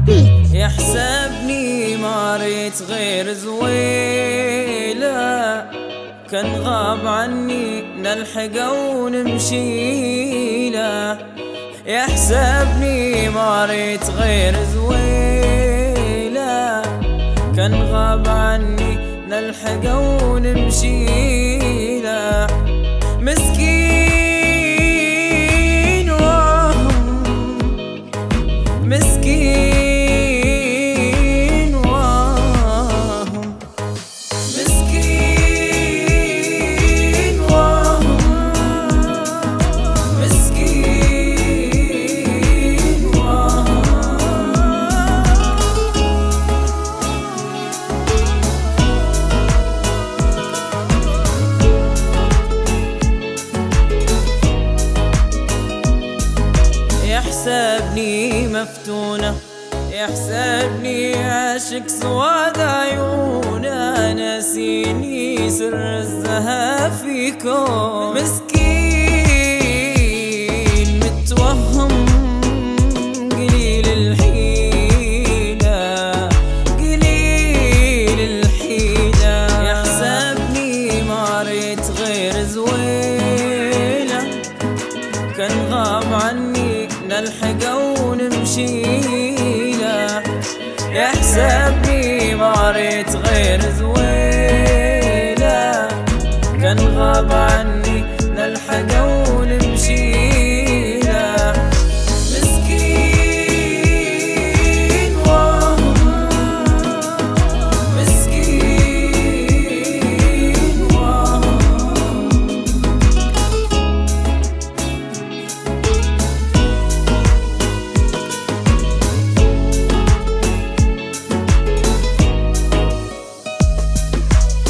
بيت. يحسبني ما ريت غير زويله، كان غاب عني نلحقه ونمشيله. يحسبني ما ريت غير زويله، كان غاب عني نلحقه ونمشيله. مسكين وهم مسكين وهم مسكين وهم مسكين وهم. يحسبني مفتونة، يحسبني عاشق سواد عيونه، ناسيني سر الزهى فيكم. مسكين متوهم قليل الحيلة، قليل الحيلة. يحسبني ما ريت غير زويلة، كان غاب عني نلحقه ونمشيله. يحسبني ما ريت غير زويله، كان غاب عني نلحقه ونمشيله. مسكين وهم مسكين وهم.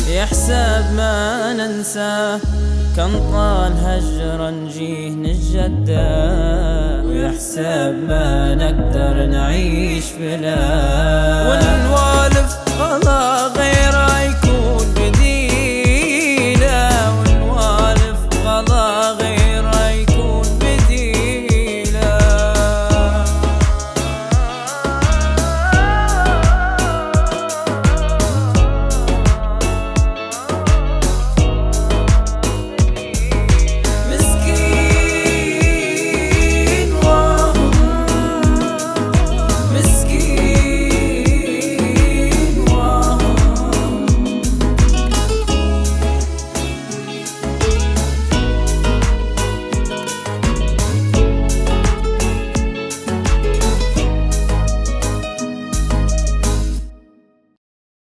يحسب ما ننساه، كان طال هجرا نجيه نتجدى، ويحسب ما نقدر نعيش بلا، ونوالف غلا